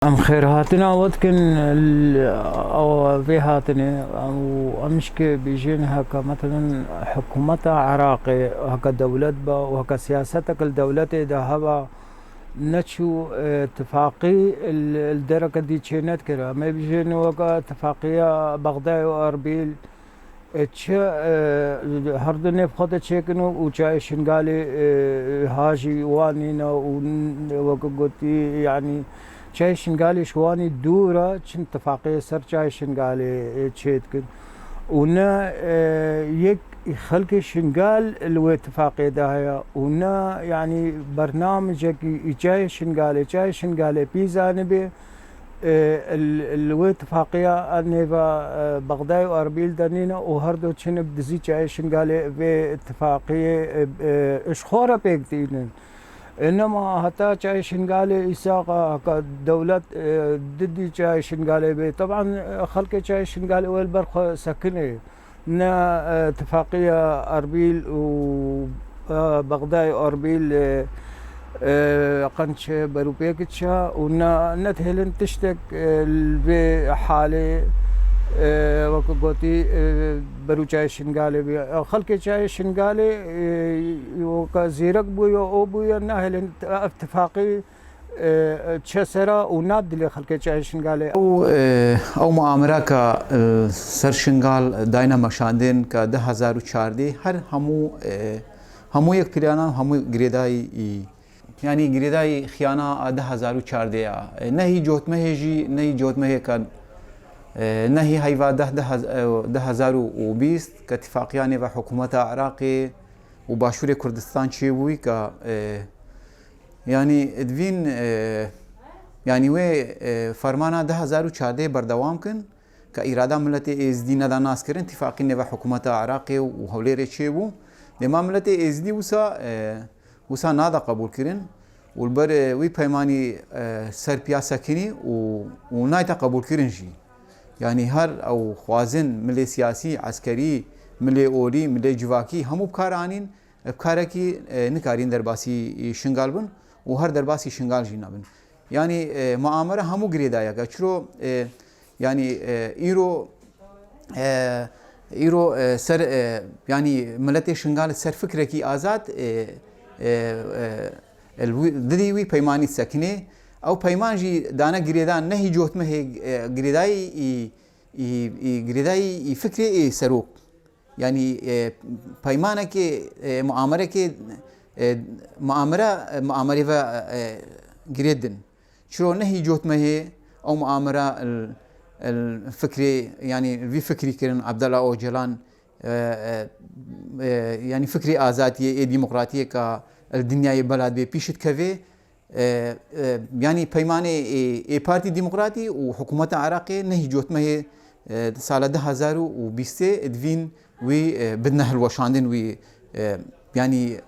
ام خير هاتنا ودكن او في هاتني او امشكي بيجين هكا مثلا حكومتها عراقي هكا دولت با وهكا سياستك الدولتي ده هبا نتشو اتفاقي الدرجة دي تشينت كده ما بيجين وكا اتفاقية بغداد واربيل تشا هردني بخطة تشيكنو وشاي شنغالي هاجي وانينا وكا قلتي يعني شاي شنغالي شواني دورة چن اتفاقية سر شاي شنغالي تشيتكن ونا يك خلق شنغال الو اتفاقية داهية ونا يعني برنامج جاي شنغالي بيزانبي الو اتفاقية انيفا بغداد واربيل دانينا وهردو چن بدزي جاي شنغالي في اتفاقية اشخورة بيكتينن انما حتى جاي شنغالي اساقه دولة ضد جاي شنغالي بي طبعا خلق جاي شنغالي والبرخ سكني نا اتفاقية اربيل وبغداد اربيل قنش بروبيكتشا ونا نتهلن تشتك بحالي وكوتي برو جاي شنغالي بي خلق جاي شنغالي وكزيرك بويا او بويا ناهل اتفاقي تشسرا ونابدلي خلق جاي شنغالي او مؤامره کا سر شنغال داینا مشاندن کا 2014 هر همو یک پلانا همو گریدای يعني گریدای خیانه 2014 نه جوت مهجی نه جوت مه کن نهي هيفا 2020 كاتفاقياني وحكومة عراقي وباشوري كردستان شيبوي ك يعني ادفين يعني وي فرمانا 2014 بردوام كن كإرادة ملتي ازدي ندا ناس كرن اتفاقيني وحكومة عراقي وهوليري شيبو لما ملتي ازدي وسا نادا قبول كرن والبر وي بيماني سر بياسا كني ونايتا قبول كرن شي يعني هر او خوازن ملي سياسي عسكري ملي اوري ملي جواكي همو بكارانين بكاركي نكارين درباسي شنغال بن وهر درباسي شنغال جينا بن يعني مؤامره همو غريدايا كچرو يعني ايرو سر يعني ملتي شنغال سر فكركي آزاد الدديوي بيماني سكنه او پیمانجی دانا گریدان نهی جوت مه گریدای فکری سروک یعنی پیمانه که معامله که معامله و گریدن شلون نهی جوت مه او معامله الفكري يعني في فكري كرن عبد الله اوجلان يعني فكري آزادية ديمقراطية كالدنيا بلاد بيشت كفي يعني پیمانه ای پارتی ديمقراطي وحكومة عراقي نهي جوت مه سال 2020 ادوين وي بدنا هالوشاندن وي يعني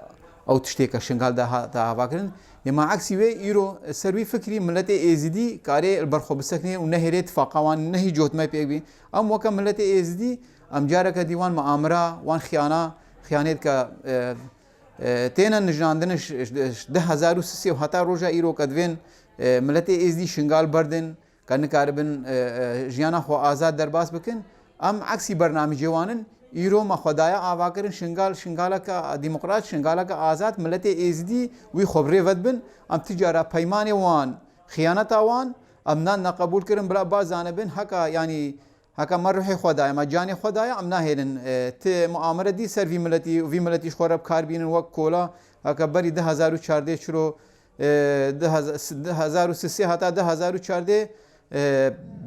او تشتيك شنغال ده فاكرن لما عكسي وي يرو سروي فكري ملتي ازدي كاري البرخو بسكنه ونهي اتفاقوان نهي جوت مه بيبي ام وكا ملتي ازدي ام جارك ديوان مؤامره وان خيانات ك تينا نجاندنش 2003 وحتى روجا ايرو كدوين ملتي ازدي شنغال بردن كان كاربن جيانا خو آزاد درباس بكن ام عكسي برنامج جوانن ايرو ما خدايا اواكرن شنغالا کا ديمقراط شنغالا کا آزاد ملتي ازدي وي خبري ودبن ام تجاره پیمانه وان خيانه وان امنا قبول كرن بلا بازانبن حقا يعني هكا مرحي خدايا ما جاني خدايا امنا هيدن ت مؤامره دي سر في ملتي خرب كاربين وك كولا هكا بري 2014 شرو 2003 حتى 2014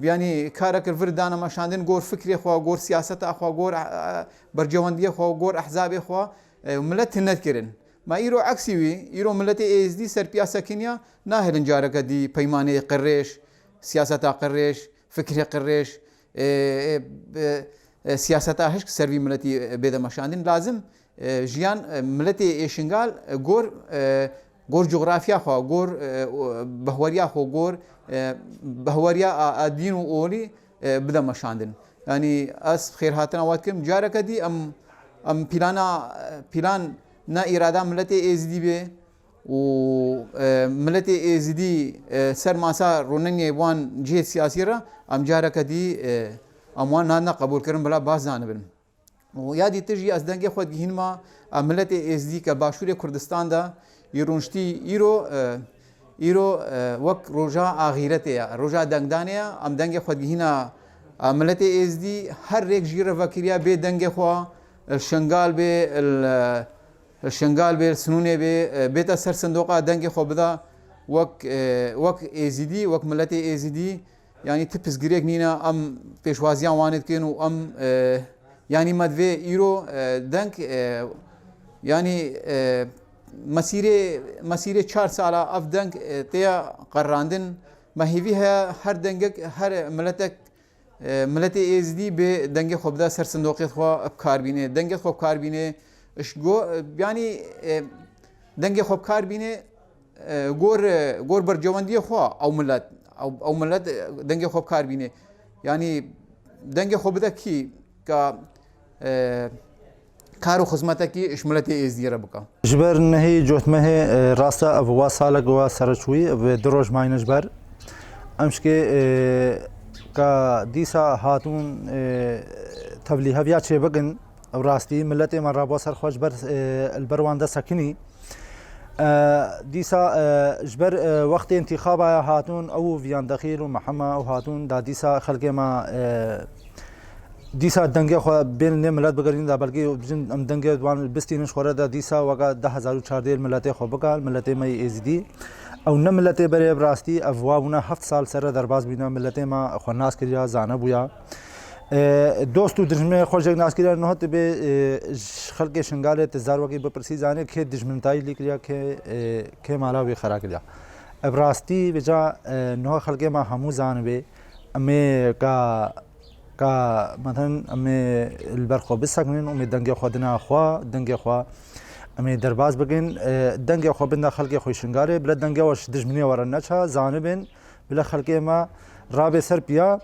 يعني كارك الفردانا مشاندن غور فكري خو غور سياسه اخو غور برجوانديه خو غور احزاب خو ملت نذكرن ما يرو عكسي يرو ملتي از دي سر بياسا كينيا ناهل جارك دي بيمانه قريش سياسه قريش فكري قريش سياستا هش سروي ملتي بيد مشاندن لازم جيان ملتي شنغال غور جغرافيا خو غور بهوريا خو غور بهوريا دين اولي بدا مشاندن يعني اس خير هاتنا واتكم جارك دي ام بلان نا اراده ملتي از دي بي و ملت ازدی سر ماسا روننی وان جهه سیاسی را ام جاره کدی اموان نه قبول کردن بلا باز زانبن و یادی تجی از دنگ خود گهین ما ملت ازدی که باشور کردستان دا ایرونشتی ایرو وک روجا آخرته روجا دنگدانه ام دنگ خود گهینا ملت ازدی هر یک جیره وکریا به دنگ خوا الشنغال به الشنغال به سنونه به بیت سر صندوق دنگ خو بدا وک ازدی وک ملت ازدی یعنی تپس گریک نینا ام پیشوازیان واند کن و ام یعنی مدوی ایرو دنگ یعنی مسیر 4 ساله اف دنگ تیا قراندن ما هیوی هر دنگ هر ملت ازدی به دنگ خو بدا سر صندوق خو کار بینه دنگ خو کار بینه اشگو یعنی دنگ خو کار بینه گور بر جواندی خو او ملت دنگ خو کار بینه یعنی دنگ خو بدا کی کا کارو خدمت کی اشملت ازدی ربکا جبر نهی جوتمه راستا ابوا سالک و سرچوی و دروج ماینج بر امشکه کا دیسا هاتون تبلیغ بیا چه بگن او راستی ملت ما رابو سر خوش بر البروانده سکنی دیسا جبر وقت انتخاب هاتون او ویان دخیل و محمد او هاتون دا دیسا خلق ما دیسا دنگه خو بین ملت بگرین دا بلکه ام دنگه دوان بستینش خوره دا دیسا وگا 10014 ملت خو بگال ملت می ازدی او نه ملت بر براستی افواونه 7 سال سره درباز بینا ملت ما خو ناس کړیا زانه بویا دوستو دجمه خوش ناس کړیا نه ته به خلک شنګاله تزار وګي به پرسی ځانه کې دجمنتای لیکلیا کې مالا وی خرا کړیا براستی وجا نو خلک ما همو ځانوي امه کا مثلا امه البرخو بسکنن امه دنګ خودنا خو دنګ خو امه درباز بگین دنګ خو بنده خلک خو شنګاره بل دنګ وش دجمنی ورنه چا ځانبن بل خلک ما راب سر پیا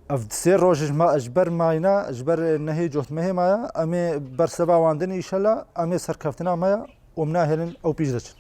اف سر روج ما اجبر ماينا اجبر نهي جوت مهما امه برسبا واندن ان شاء الله امه سركفتنا ما ومناهلن او بيجرچ